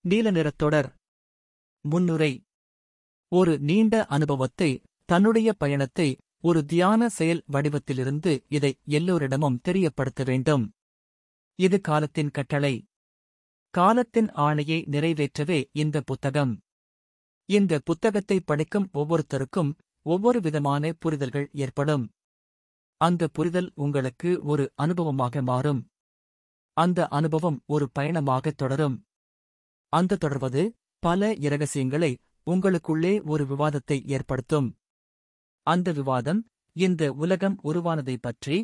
நீல நிறத் தொடர். முன்னுரை. ஒரு நீண்ட அனுபவத்தை, தன்னுடைய பயணத்தை ஒரு தியான செயல் வடிவத்திலிருந்து இதை எல்லோரிடமும் தெரியப்படுத்த வேண்டும். இது காலத்தின் கட்டளை. காலத்தின் ஆணையை நிறைவேற்றவே இந்த புத்தகம். இந்த புத்தகத்தை படிக்கும் ஒவ்வொருத்தருக்கும் ஒவ்வொரு விதமான புரிதல்கள் ஏற்படும். அந்த புரிதல் உங்களுக்கு ஒரு அனுபவமாக மாறும். அந்த அனுபவம் ஒரு பயணமாகத் தொடரும். அந்த தொடர்வது பல இரகசியங்களை உங்களுக்குள்ளே ஒரு விவாதத்தை ஏற்படுத்தும். அந்த விவாதம் இந்த உலகம் உருவானதைப் பற்றி,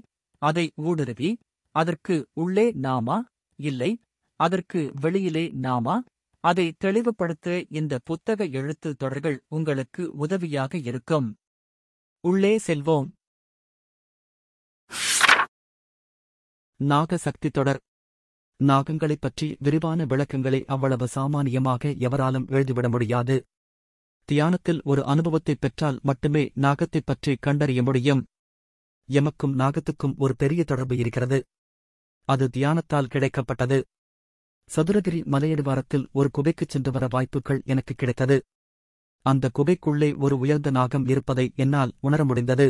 அதை ஊடுருவி, அதற்கு உள்ளே நாமா, இல்லை அதற்கு வெளியிலே நாமா, அதை தெளிவுபடுத்த இந்த புத்தக எழுத்து தொடர்கள் உங்களுக்கு உதவியாக இருக்கும். உள்ளே செல்வோம். நாக சக்தி தொடர். நாகங்களைப் பற்றி விரிவான விளக்கங்களை அவ்வளவு சாமானியமாக எவராலும் எழுதிவிட முடியாது. தியானத்தில் ஒரு அனுபவத்தைப் பெற்றால் மட்டுமே நாகத்தைப் பற்றி கண்டறிய முடியும். எமக்கும் நாகத்துக்கும் ஒரு பெரிய தொடர்பு இருக்கிறது. அது தியானத்தால் கிடைக்கப்பட்டது. சதுரகிரி மலையடிவாரத்தில் ஒரு குகைக்குச் சென்று வர வாய்ப்புகள் எனக்கு கிடைத்தது. அந்த குகைக்குள்ளே ஒரு உயர்ந்த நாகம் இருப்பதை என்னால் உணர முடிந்தது.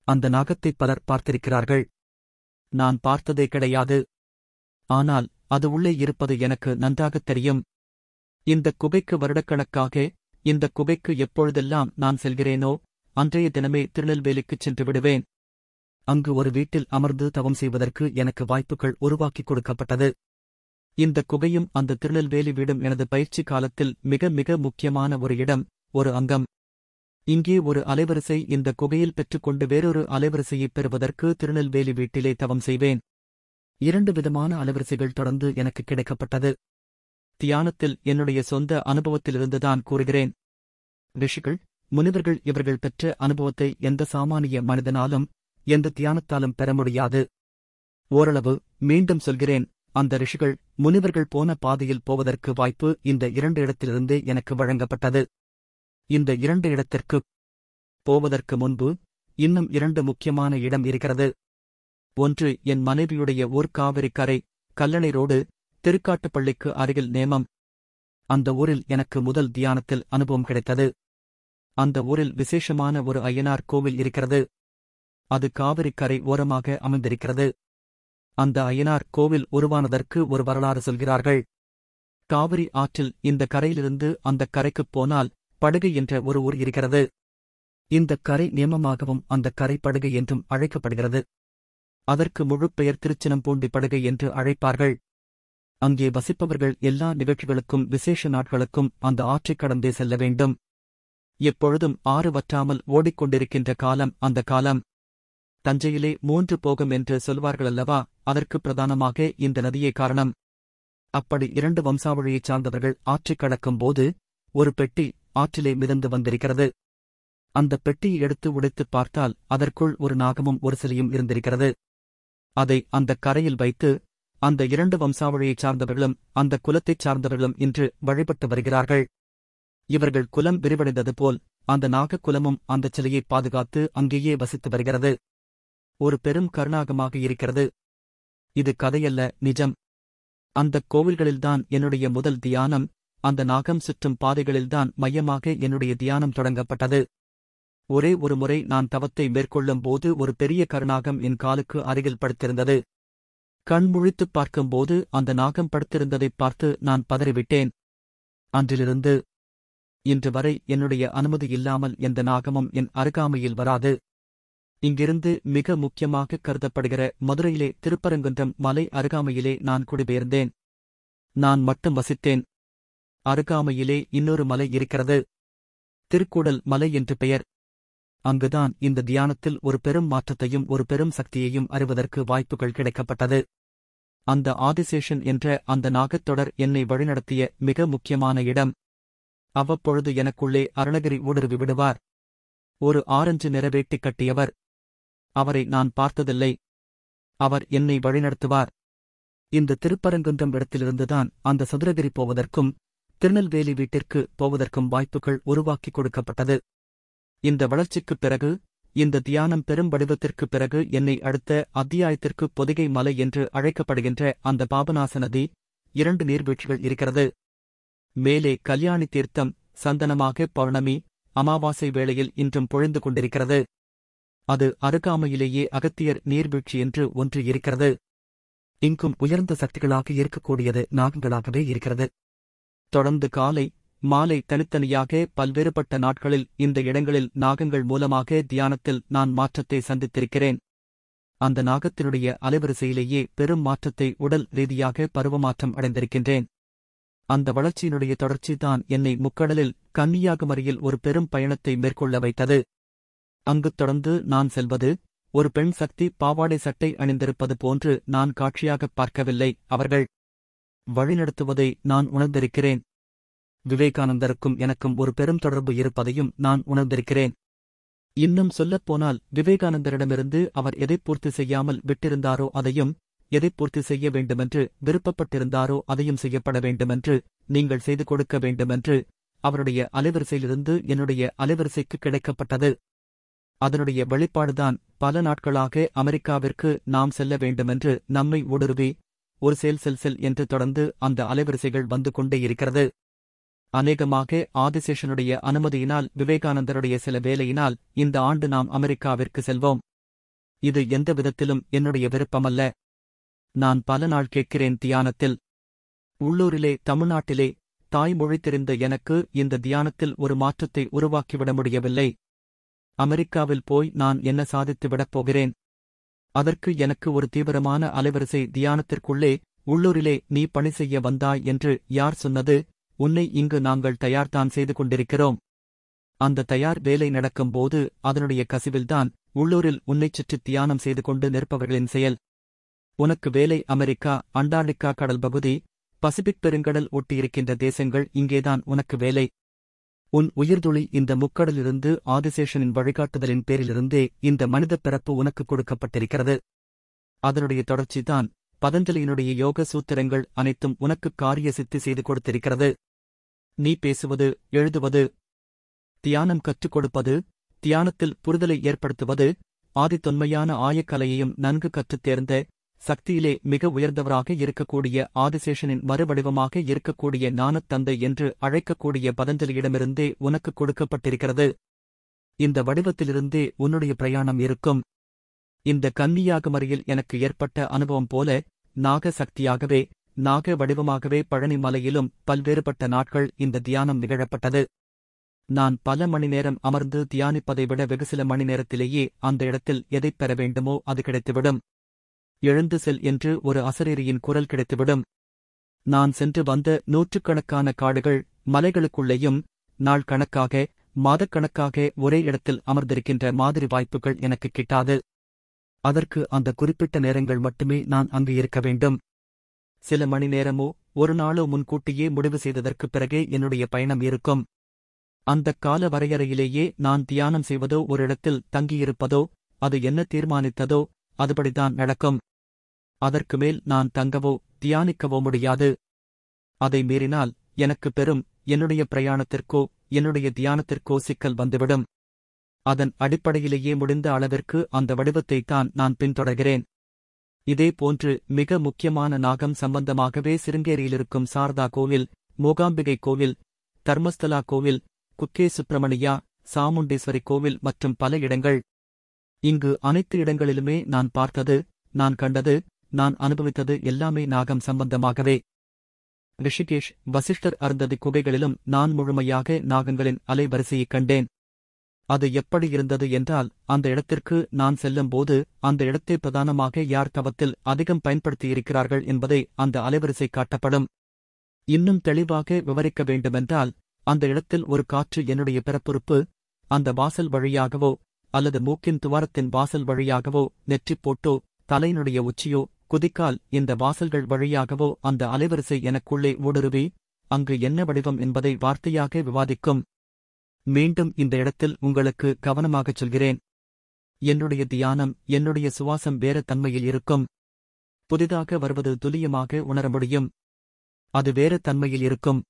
அந்த நாகத்தை பலர் பார்த்திருக்கிறார்கள். நான் பார்த்ததே கிடையாது. ஆனால் அது உள்ளே இருப்பது எனக்கு நன்றாகத் தெரியும். இந்த குகைக்கு வருடக்கணக்காக, இந்த குகைக்கு எப்பொழுதெல்லாம் நான் செல்கிறேனோ அன்றைய தினமே திருநெல்வேலிக்குச் சென்று விடுவேன். அங்கு ஒரு வீட்டில் அமர்ந்து தவம் செய்வதற்கு எனக்கு வாய்ப்புகள் உருவாக்கிக் கொடுக்கப்பட்டது. இந்த குகையும் அந்த திருநெல்வேலி வீடும் எனது பயிற்சி காலத்தில் மிக மிக முக்கியமான ஒரு இடம், ஒரு அங்கம். இங்கே ஒரு அலைவரிசை இந்த குகையில் பெற்றுக்கொண்டு வேறொரு அலைவரிசையைப் பெறுவதற்கு திருநெல்வேலி வீட்டிலே தவம் செய்வேன். 2 விதமான அலைவரிசைகள் தொடர்ந்து எனக்கு கிடைக்கப்பட்டது. தியானத்தில் என்னுடைய சொந்த அனுபவத்திலிருந்துதான் கூறுகிறேன். ரிஷிகள், முனிவர்கள் இவர்கள் பெற்ற அனுபவத்தை எந்த சாமானிய மனிதனாலும் எந்த தியானத்தாலும் பெற முடியாது. ஓரளவு, மீண்டும் சொல்கிறேன், அந்த ரிஷிகள், முனிவர்கள் போன பாதையில் போவதற்கு வாய்ப்பு இந்த 2 இடத்திலிருந்தே எனக்கு வழங்கப்பட்டது. இந்த 2 இடத்திற்குப் போவதற்கு முன்பு இன்னும் 2 முக்கியமான இடம் இருக்கிறது. ஒன்று என் மனைவியுடைய ஊர் காவிரி கரை, கல்லணை ரோடு, திருக்காட்டுப்பள்ளிக்கு அருகில் நேமம். அந்த ஊரில் எனக்கு முதல் தியானத்தில் அனுபவம் கிடைத்தது. அந்த ஊரில் விசேஷமான ஒரு ஐயனார் கோவில் இருக்கிறது. அது காவிரி கரை ஓரமாக அமைந்திருக்கிறது. அந்த ஐயனார் கோவில் உருவானதற்கு ஒரு வரலாறு சொல்கிறார்கள். காவிரி ஆற்றில் இந்த கரையிலிருந்து அந்த கரைக்குப் போனால் படுகை என்ற ஒரு ஊர் இருக்கிறது. இந்த கரை நியமமாகவும் அந்த கரை படுகை என்றும் அழைக்கப்படுகிறது. அதற்கு முழு பெயர் திருச்சினம்பூண்டி படுகை என்று அழைப்பார்கள். அங்கே வசிப்பவர்கள் எல்லா நிகழ்ச்சிகளுக்கும் விசேஷ நாட்களுக்கும் அந்த ஆற்றைக் கடந்தே செல்ல வேண்டும். எப்பொழுதும் ஆறு வற்றாமல் ஓடிக்கொண்டிருக்கின்ற காலம் அந்த காலம். தஞ்சையிலே 3 போகம் என்று சொல்வார்களல்லவா, அதற்கு பிரதானமாக இந்த நதியே காரணம். அப்படி 2 வம்சாவழியைச் சார்ந்தவர்கள் ஆற்றைக் கடக்கும் போது ஒரு பெட்டி ஆற்றிலே மிதந்து வந்திருக்கிறது. அந்த பெட்டியை எடுத்து உடைத்துப் பார்த்தால் அதற்குள் ஒரு நாகமும் ஒரு சிலையும் இருந்திருக்கிறது. அதை அந்த கரையில் வைத்து அந்த 2 வம்சாவழியைச் சார்ந்தவர்களும் அந்த குலத்தைச் சார்ந்தவர்களும் இன்று வழிபட்டு வருகிறார்கள். இவர்கள் குலம் விரிவடைந்தது போல் அந்த நாகக் குலமும் அந்தச் சிலையைப் பாதுகாத்து அங்கேயே வசித்து வருகிறது. ஒரு பெரும் கருநாகமாக இருக்கிறது. இது கதையல்ல, நிஜம். அந்தக் கோவில்களில்தான் என்னுடைய முதல் தியானம், அந்த நாகம் சுற்றும் பாதைகளில்தான் மையமாக என்னுடைய தியானம் தொடங்கப்பட்டது. ஒரே ஒரு முறை நான் தவத்தை மேற்கொள்ளும் போது ஒரு பெரிய கருநாகம் என் காலுக்கு அருகில் படுத்திருந்தது. கண் முழித்துப் பார்க்கும்போது அந்த நாகம் படுத்திருந்ததைப் பார்த்து நான் பதறிவிட்டேன். அன்றிலிருந்து இன்று வரை என்னுடைய அனுமதி இல்லாமல் எந்த நாகமும் என் அருகாமையில் வராது. இங்கிருந்து மிக முக்கியமாக கருதப்படுகிற மதுரையிலே திருப்பரங்குன்றம் மலை அருகாமையிலே நான் குடிபெயர்ந்தேன். நான் மட்டும் வசித்தேன். அருகாமையிலே இன்னொரு மலை இருக்கிறது, திருக்கூடல் மலை என்று பெயர். அங்குதான் இந்த தியானத்தில் ஒரு பெரும் மாற்றத்தையும் ஒரு பெரும் சக்தியையும் அறிவதற்கு வாய்ப்புகள் கிடைக்கப்பட்டது. அந்த ஆதிசேஷன் என்ற அந்த நாகத்தொடர் என்னை வழிநடத்திய மிக முக்கியமான இடம். அவ்வப்பொழுது எனக்குள்ளே அருணகிரி ஊடுருவி விடுவார். ஒரு ஆரஞ்சு நிற வேட்டி கட்டியவர். அவரை நான் பார்த்ததில்லை. அவர் என்னை வழிநடத்துவார். இந்த திருப்பரங்குன்றம் இடத்திலிருந்துதான் அந்த சதுரகிரி போவதற்கும் திருநெல்வேலி வீட்டிற்கு போவதற்கும் வாய்ப்புகள் உருவாக்கிக் கொடுக்கப்பட்டது. இந்த வளர்ச்சிக்குப் பிறகு, இந்த தியானம் பெரும் வடிவத்திற்குப் பிறகு என்னை அடுத்த அத்தியாயத்திற்கு பொதிகை மலை என்று அழைக்கப்படுகின்ற அந்த பாபநாச நதி, 2 நீர்வீழ்ச்சிகள் இருக்கிறது. மேலே கல்யாணி தீர்த்தம் சந்தனமாக பௌர்ணமி அமாவாசை வேளையில் இன்றும் பொழிந்து கொண்டிருக்கிறது. அது அருகாமையிலேயே அகத்தியர் நீர்வீழ்ச்சி என்று ஒன்று இருக்கிறது. இங்கும் உயர்ந்த சக்திகளாக இருக்கக்கூடியது நாகங்களாகவே இருக்கிறது. தொடர்ந்து காலை மாலை தனித்தனியாக பல்வேறுபட்ட நாட்களில் இந்த இடங்களில் நாகங்கள் மூலமாக தியானத்தில் நான் மாற்றத்தை சந்தித்திருக்கிறேன். அந்த நாகத்தினுடைய அலைவரிசையிலேயே பெரும் மாற்றத்தை உடல் ரீதியாக பருவமாற்றம் அடைந்திருக்கின்றேன். அந்த வளர்ச்சியினுடைய தொடர்ச்சிதான் என்னை முக்கடலில் கன்னியாகுமரியில் ஒரு பெரும் பயணத்தை மேற்கொள்ள வைத்தது. அங்குத் தொடர்ந்து நான் செல்வது ஒரு பெண் சக்தி பாவாடை சட்டை அணிந்திருப்பது போன்று நான் காட்சியாகப் பார்க்கவில்லை. அவர்கள் வழிநடத்துவதை நான் உணர்ந்திருக்கிறேன். விவேகானந்தருக்கும் எனக்கும் ஒரு பெரும் தொடர்பு இருப்பதையும் நான் உணர்ந்திருக்கிறேன். இன்னும் சொல்லப்போனால் விவேகானந்தரிடமிருந்து அவர் எதைப் பூர்த்தி செய்யாமல் விட்டிருந்தாரோ அதையும், எதைப் பூர்த்தி செய்ய வேண்டுமென்று விருப்பப்பட்டிருந்தாரோ அதையும் செய்யப்பட வேண்டுமென்று, நீங்கள் செய்து கொடுக்க வேண்டுமென்று அவருடைய அலைவரிசையிலிருந்து என்னுடைய அலைவரிசைக்கு கிடைக்கப்பட்டது. அதனுடைய வெளிப்பாடுதான் பல நாட்களாக அமெரிக்காவிற்கு நாம் செல்ல வேண்டுமென்று நம்மை ஊடுருவி ஒரு செல் என்று தொடர்ந்து அந்த அலைவரிசைகள் வந்து கொண்டே இருக்கிறது. அநேகமாக ஆதிசேஷனுடைய அனுமதியினால், விவேகானந்தருடைய சில வேலையினால் இந்த ஆண்டு நாம் அமெரிக்காவிற்கு செல்வோம். இது எந்த விதத்திலும் என்னுடைய விருப்பமல்ல. நான் பல நாள் கேட்கிறேன் தியானத்தில். உள்ளூரிலே தமிழ்நாட்டிலே தாய்மொழி தெரிந்த எனக்கு இந்த தியானத்தில் ஒரு மாற்றத்தை உருவாக்கிவிட முடியவில்லை. அமெரிக்காவில் போய் நான் என்ன சாதித்துவிடப் போகிறேன்? அதற்கு எனக்கு ஒரு தீவிரமான அலைவரிசை தியானத்திற்குள்ளே, உள்ளூரிலே நீ பணி செய்ய வந்தாய் என்று யார் சொன்னது? உன்னை இங்கு நாங்கள் தயார்தான் செய்து கொண்டிருக்கிறோம். அந்த தயார் வேலை நடக்கும்போது அதனுடைய கசிவில்தான் உள்ளூரில் உன்னைச் சுற்றி தியானம் செய்து கொண்டு நிற்பவர்களின் செயல். உனக்கு வேலை அமெரிக்கா, அண்டார்டிகா கடல் பகுதி, பசிபிக் பெருங்கடல் ஒட்டியிருக்கின்ற தேசங்கள், இங்கேதான் உனக்கு வேலை. உன் உயிர்துளி இந்த முக்கடலிலிருந்து ஆதிசேஷனின் வழிகாட்டுதலின் பேரிலிருந்தே இந்த மனிதப் பிறப்பு உனக்கு கொடுக்கப்பட்டிருக்கிறது. அதனுடைய தொடர்ச்சிதான் பதஞ்சலியினுடைய யோக சூத்திரங்கள் அனைத்தும் உனக்கு காரிய சித்தி செய்து கொடுத்திருக்கிறது. நீ பேசுவது, எழுதுவது, தியானம் கற்றுக் கொடுப்பது, தியானத்தில் புரிதலை ஏற்படுத்துவது, ஆதித்தொன்மையான ஆயக்கலையையும் நன்கு கற்றுத் தேர்ந்த, சக்தியிலே மிக உயர்ந்தவராக இருக்கக்கூடிய ஆதிசேஷனின் மறுவடிவமாக இருக்கக்கூடிய ஞானத் தந்தை என்று அழைக்கக்கூடிய பதஞ்சலியிடமிருந்தே உனக்கு கொடுக்கப்பட்டிருக்கிறது. இந்த வடிவத்திலிருந்தே உன்னுடைய பிரயாணம் இருக்கும். இந்த கன்னியாகுமரியில் எனக்கு ஏற்பட்ட அனுபவம் போல நாக சக்தியாகவே, நாக வடிவமாகவே பழனி மலையிலும் பல்வேறுபட்ட நாட்கள் இந்த தியானம் நிகழப்பட்டது. நான் பல மணி நேரம் அமர்ந்து தியானிப்பதை விட வெகு சில மணி நேரத்திலேயே அந்த இடத்தில் எதைப் பெற வேண்டுமோ அது கிடைத்துவிடும். எழுந்து செல் என்று ஒரு அசரீரியின் குரல் கிடைத்துவிடும். நான் சென்று வந்த நூற்றுக்கணக்கான காடுகள், மலைகளுக்குள்ளேயும் நாள் கணக்காக, மாதக்கணக்காக ஒரே இடத்தில் அமர்ந்திருக்கின்ற மாதிரி வாய்ப்புகள் எனக்கு கிட்டாது. அதற்கு அந்த குறிப்பிட்ட நேரங்கள் மட்டுமே நான் அங்கு இருக்க வேண்டும். சில மணி நேரமோ ஒரு நாளோ முன்கூட்டியே முடிவு செய்ததற்குப் பிறகே என்னுடைய பயணம் இருக்கும். அந்தக் கால வரையறையிலேயே நான் தியானம் செய்வதோ ஒரு இடத்தில் தங்கியிருப்பதோ, அது என்ன தீர்மானித்ததோ அதுபடிதான் நடக்கும். அதற்கு மேல் நான் தங்கவோ தியானிக்கவோ முடியாது. அதை மீறினால் எனக்கு பெரும் என்னுடைய பிரயாணத்திற்கோ என்னுடைய தியானத்திற்கோ சிக்கல் வந்துவிடும். அதன் அடிப்படையிலேயே முடிந்த அளவிற்கு அந்த வடிவத்தைத்தான் நான் பின்தொடர்கிறேன். இதேபோன்று மிக முக்கியமான நாகம் சம்பந்தமாகவே சிருங்கேரியிலிருக்கும் சாரதா கோவில், மூகாம்பிகை கோவில், தர்மஸ்தலா கோவில், குக்கே சுப்பிரமணியா, சாமுண்டேஸ்வரி கோவில் மற்றும் பல இடங்கள். இங்கு அனைத்து இடங்களிலுமே நான் பார்த்தது, நான் கண்டது, நான் அனுபவித்தது எல்லாமே நாகம் சம்பந்தமாகவே. ரிஷிகேஷ், வசிஷ்டர் அருந்ததி குகைகளிலும் நான் முழுமையாக நாகங்களின் அலைவரிசையைக் கண்டேன். அது எப்படி இருந்தது என்றால், அந்த இடத்திற்கு நான் செல்லும்போது அந்த இடத்தை பிரதானமாக யார் தவத்தில் அதிகம் பயன்படுத்தியிருக்கிறார்கள் என்பதை அந்த அலைவரிசை காட்டப்படும். இன்னும் தெளிவாக விவரிக்க வேண்டுமென்றால், அந்த இடத்தில் ஒரு காற்று என்னுடைய பிறப்புறுப்பு, அந்த வாசல் வழியாகவோ அல்லது மூக்கின் துவாரத்தின் வாசல் வழியாகவோ, நெற்றிப் போட்டோ, தலையினுடைய உச்சியோ, குதிக்கால் இந்த வாசல்கள் வழியாகவோ அந்த அலைவரிசை எனக்குள்ளே ஊடுருவி அங்கு என்ன வடிவம் என்பதை வார்த்தையாக விவாதிக்கும். மீண்டும் இந்த இடத்தில் உங்களுக்கு கவனமாகச் சொல்கிறேன். என்னுடைய தியானம், என்னுடைய சுவாசம் வேற தன்மையில் இருக்கும். புதிதாக வருவது துல்லியமாக உணர முடியும். அது வேறு தன்மையில் இருக்கும்.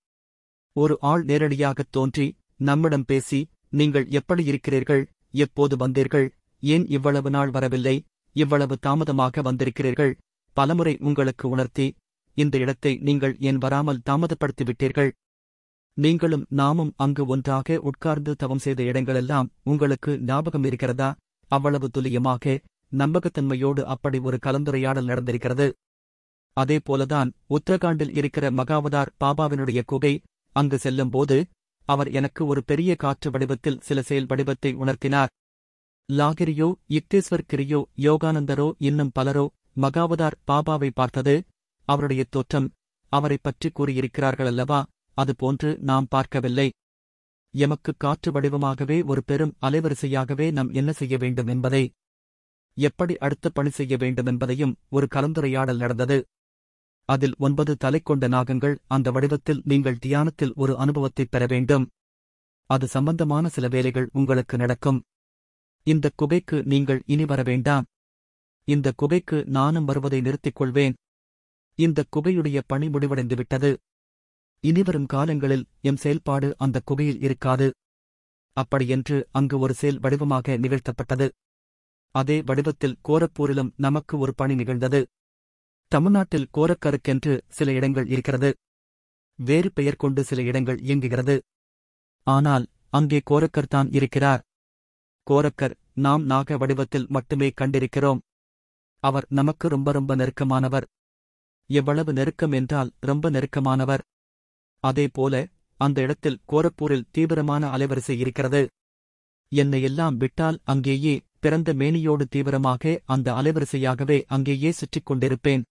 ஒரு ஆள் நேரடியாகத் தோன்றி நம்மிடம் பேசி, நீங்கள் எப்படி இருக்கிறீர்கள், எப்போது வந்தீர்கள், ஏன் இவ்வளவு நாள் வரவில்லை, இவ்வளவு தாமதமாக வந்திருக்கிறீர்கள், பலமுறை உங்களுக்கு உணர்த்தி, இந்த இடத்தை நீங்கள் ஏன் வராமல் தாமதப்படுத்திவிட்டீர்கள், நீங்களும் நாமும் அங்கு ஒன்றாக உட்கார்ந்து தவம் செய்த இடங்களெல்லாம் உங்களுக்கு ஞாபகம் இருக்கிறதா? அவ்வளவு துல்லியமாக, நம்பகத்தன்மையோடு அப்படி ஒரு கலந்துரையாடல் நடந்திருக்கிறது. அதேபோலதான் உத்தரகாண்டில் இருக்கிற மகாவதார் பாபாவினுடைய குகை. அங்கு செல்லும்போது அவர் எனக்கு ஒரு பெரிய காற்று வடிவத்தில் சில செயல் வடிவத்தை உணர்த்தினார். லாகிரியோ, யுக்தேஸ்வர் கிரியோ, யோகானந்தரோ இன்னும் பலரோ மகாவதார் பாபாவை பார்த்தது, அவருடைய தோற்றம், அவரைப் பற்றி கூறியிருக்கிறார்கள் அல்லவா? அதுபோன்று நாம் பார்க்கவில்லை. எமக்கு காற்று வடிவமாகவே ஒரு பெரும் அலைவரிசையாகவே நாம் என்ன செய்ய வேண்டும் என்பதை, எப்படி அடுத்த பணி செய்ய வேண்டுமென்பதையும் ஒரு கலந்துரையாடல் நடந்தது. அதில் 9 தலை கொண்ட நாகங்கள். அந்த வடிவத்தில் நீங்கள் தியானத்தில் ஒரு அனுபவத்தைப் பெற வேண்டும். அது சம்பந்தமான சில வேலைகள் உங்களுக்கு நடக்கும். இந்த குகைக்கு நீங்கள் இனி வர வேண்டாம். இந்த குகைக்கு நானும் வருவதை நிறுத்திக் கொள்வேன். இந்த குகையுடைய பணி முடிவடைந்துவிட்டது. இனிவரும் காலங்களில் எம் செயல்பாடு அந்த குகையில் இருக்காது. அப்படியென்று அங்கு ஒரு செயல் வடிவமாக நிகழ்த்தப்பட்டது. அதே வடிவத்தில் கோரப்பூரிலும் நமக்கு ஒரு பணி நிகழ்ந்தது. தமிழ்நாட்டில் கோரக்கருக்கென்று சில இடங்கள் இருக்கிறது. வேறு பெயர் கொண்டு சில இடங்கள் இயங்குகிறது. ஆனால் அங்கே கோரக்கர் தான் இருக்கிறார். கோரக்கர் நாம் நாக வடிவத்தில் மட்டுமே கண்டிருக்கிறோம். அவர் நமக்கு ரொம்ப ரொம்ப நெருக்கமானவர். எவ்வளவு நெருக்கம் என்றால் ரொம்ப நெருக்கமானவர். அதேபோல அந்த இடத்தில் கோரப்பூரில் தீவிரமான அலைவரிசை இருக்கிறது. என்னையெல்லாம் விட்டால் அங்கேயே பிறந்த மேனியோடு தீவிரமாக அந்த அலைவரிசையாகவே அங்கேயே சுற்றிக் கொண்டிருப்பேன்.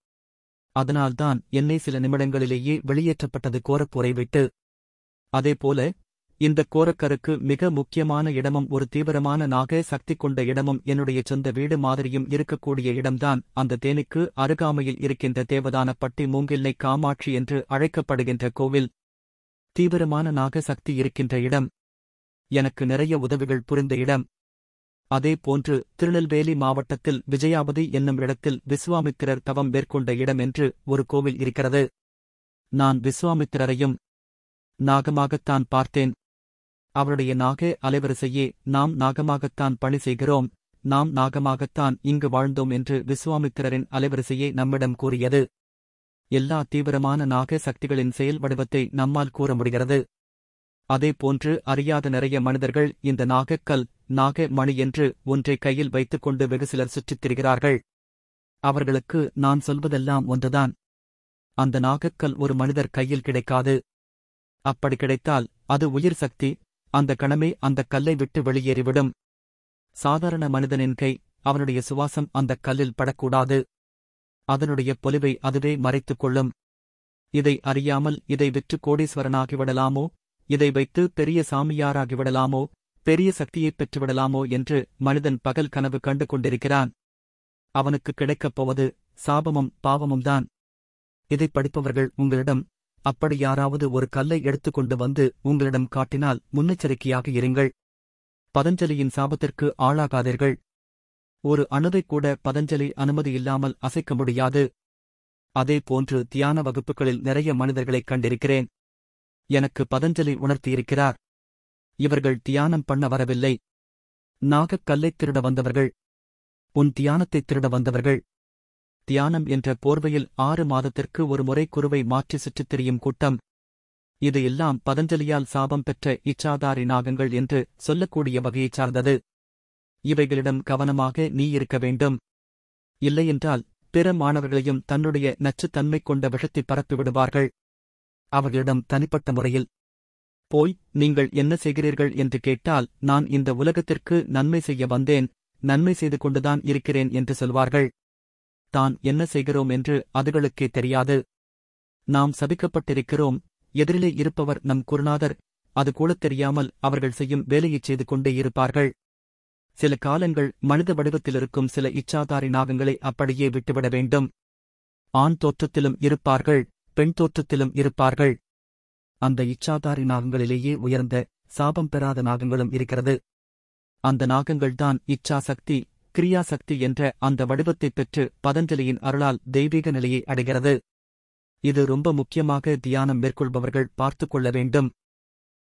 அதனால்தான் என்னை சில நிமிடங்களிலேயே வெளியேற்றப்பட்டது கோரப்பூரை விட்டு. அதேபோல இந்த கோரக்கருக்கு மிக முக்கியமான இடமும் ஒரு தீவிரமான நாக சக்தி கொண்ட இடமும் என்னுடைய சொந்த வீடு மாதிரியும் இருக்கக்கூடிய இடம்தான் அந்த தேனிக்கு அருகாமையில் இருக்கின்ற தேவதானப்பட்டி மூங்கில்லை காமாட்சி என்று அழைக்கப்படுகின்ற கோவில். தீவிரமான நாக சக்தி இருக்கின்ற இடம். எனக்கு நிறைய உதவிகள் புரிந்த இடம். அதேபோன்று திருநெல்வேலி மாவட்டத்தில் விஜயாவதி என்னும் இடத்தில் விஸ்வாமித்திரர் தவம் மேற்கொண்ட இடம் என்று ஒரு கோவில் இருக்கிறது. நான் விஸ்வாமித்திரரையும் நாகமாகத்தான் பார்த்தேன். அவருடைய நாக அலைவரிசையே நாம் நாகமாகத்தான் பணி செய்கிறோம், நாம் நாகமாகத்தான் இங்கு வாழ்ந்தோம் என்று விஸ்வாமித்திரரின் அலைவரிசையே நம்மிடம் கூறியது. எல்லா தீவிரமான நாக சக்திகளின் செயல் வடிவத்தை நம்மால் கூற முடிகிறது. அதேபோன்று அறியாத நிறைய மனிதர்கள் இந்த நாகக்கல், நாக மணி என்று ஒன்றை கையில் வைத்துக்கொண்டு வெகு சிலர் சுற்றித் திரிகிறார்கள். அவர்களுக்கு நான் சொல்வதெல்லாம் ஒன்றுதான். அந்த நாகக்கல் ஒரு மனிதர் கையில் கிடைக்காது. அப்படி கிடைத்தால் அது உயிர் சக்தி. அந்த கணமே அந்த கல்லை விட்டு வெளியேறிவிடும். சாதாரண மனிதனின் கை, அவனுடைய சுவாசம் அந்த கல்லில் படக்கூடாது. அதனுடைய பொலிவை அதுவே மறைத்துக் கொள்ளும். இதை அறியாமல் இதை விற்று கோடீஸ்வரனாகிவிடலாமோ, இதை வைத்து பெரிய சாமியாராகிவிடலாமோ, பெரிய சக்தியைப் பெற்றுவிடலாமோ என்று மனிதன் பகல் கனவு கண்டு கொண்டிருக்கிறான். அவனுக்கு கிடைக்கப் போவது சாபமும் பாவமும் தான். இதைப் படிப்பவர்கள் உங்களிடம் அப்படி யாராவது ஒரு கல்லை எடுத்துக்கொண்டு வந்து உங்களிடம் காட்டினால் முன்னெச்சரிக்கையாக இருங்கள். பதஞ்சலியின் சாபத்திற்கு ஆளாகாதீர்கள். ஒரு அணுவைக் கூட பதஞ்சலி அனுமதி இல்லாமல் அசைக்க முடியாது. அதேபோன்று தியான வகுப்புகளில் நிறைய மனிதர்களைக் கண்டிருக்கிறேன். எனக்கு பதஞ்சலி உணர்த்தியிருக்கிறார். இவர்கள் தியானம் பண்ண வரவில்லை. நாகக் கல்லைத் திருட வந்தவர்கள். உன் தியானத்தைத் திருட வந்தவர்கள். தியானம் என்ற போர்வையில் 6 மாதத்திற்கு ஒரு முறை குருவை மாற்றி சுற்றித் திரியும் கூட்டம். இது எல்லாம் பதஞ்சலியால் சாபம் பெற்ற இச்சாதாரி நாகங்கள் என்று சொல்லக்கூடிய வகையைச் சார்ந்தது. இவைகளிடம் கவனமாக நீ இருக்க வேண்டும். இல்லையென்றால் பிற மாணவர்களையும் தன்னுடைய நச்சுத்தன்மை கொண்ட விஷத்தை பரப்பிவிடுவார்கள். அவர்களிடம் தனிப்பட்ட முறையில் போய் நீங்கள் என்ன செய்கிறீர்கள் என்று கேட்டால், நான் இந்த உலகத்திற்கு நன்மை செய்ய வந்தேன், நன்மை செய்து கொண்டுதான் இருக்கிறேன் என்று சொல்வார்கள். தான் என்ன செய்கிறோம் என்று அதுகளுக்கே தெரியாது. நாம் சபிக்கப்பட்டிருக்கிறோம், எதிரிலே இருப்பவர் நம் குருநாதர், அது கூடத் தெரியாமல் அவர்கள் செய்யும் வேலையைச் செய்து கொண்டே இருப்பார்கள். சில காலங்கள் மனித வடிவத்திலிருக்கும் சில இச்சாதாரி நாகங்களை அப்படியே விட்டுவிட வேண்டும். ஆண் தோற்றத்திலும் இருப்பார்கள், பெண் தோற்றத்திலும் இருப்பார்கள். அந்த இச்சாதாரி நாகங்களிலேயே உயர்ந்த சாபம் பெறாத நாகங்களும் இருக்கிறது. அந்த நாகங்கள்தான் இச்சாசக்தி, கிரியாசக்தி என்ற அந்த வடிவத்தைப் பெற்று பதஞ்சலியின் அருளால் தெய்வீக நிலையை அடைகிறது. இது ரொம்ப முக்கியமாக தியானம் மேற்கொள்பவர்கள் பார்த்துக் கொள்ள வேண்டும்.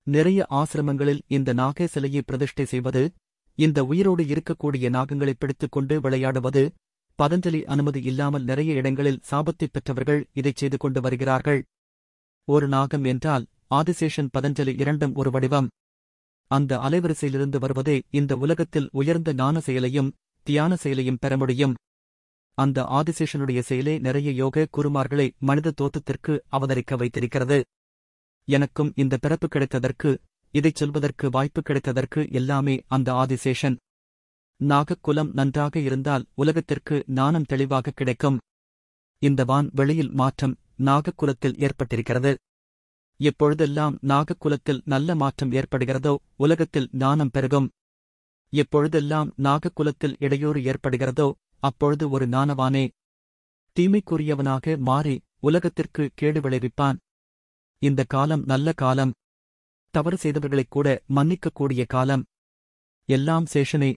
நிறைய ஆசிரமங்களில் இந்த நாக சிலையை பிரதிஷ்டை செய்வது, இந்த உயிரோடு இருக்கக்கூடிய நாகங்களை பிடித்துக் கொண்டு விளையாடுவது, பதஞ்சலி அனுமதி இல்லாமல் நிறைய இடங்களில் சாபத்தைப் பெற்றவர்கள் இதைச் செய்து கொண்டு வருகிறார்கள். ஒரு நாகம் என்றால் ஆதிசேஷன் பதஞ்சலி இரண்டும் ஒரு வடிவம். அந்த அலைவரிசையிலிருந்து வருவதே இந்த உலகத்தில் உயர்ந்த ஞான செயலையும் தியான செயலையும் பெற முடியும். அந்த ஆதிசேஷனுடைய செயலே நிறைய யோக குருமார்களை மனித தோற்றத்திற்கு அவதரிக்க வைத்திருக்கிறது. எனக்கும் இந்த பிறப்பு கிடைத்ததற்கு, இதைச் சொல்வதற்கு வாய்ப்பு கிடைத்ததற்கு எல்லாமே அந்த ஆதிசேஷன். நாகக்குலம் நன்றாக இருந்தால் உலகத்திற்கு ஞானம் தெளிவாக கிடைக்கும். இந்த வான் வெளியில் மாற்றம் நாகக்குலத்தில் ஏற்பட்டிருக்கிறது. எப்பொழுதெல்லாம் நாகக்குலத்தில் நல்ல மாற்றம் ஏற்படுகிறதோ உலகத்தில் ஞானம் பெருகும். எப்பொழுதெல்லாம் நாகக்குலத்தில் இடையூறு ஏற்படுகிறதோ அப்பொழுது ஒரு ஞானவானே தீமைக்குரியவனாக மாறி உலகத்திற்கு கேடு விளைவிப்பான். இந்த காலம் நல்ல காலம். தவறு செய்தவர்களைக் கூட மன்னிக்கக்கூடிய காலம். எல்லாம் சேஷனே.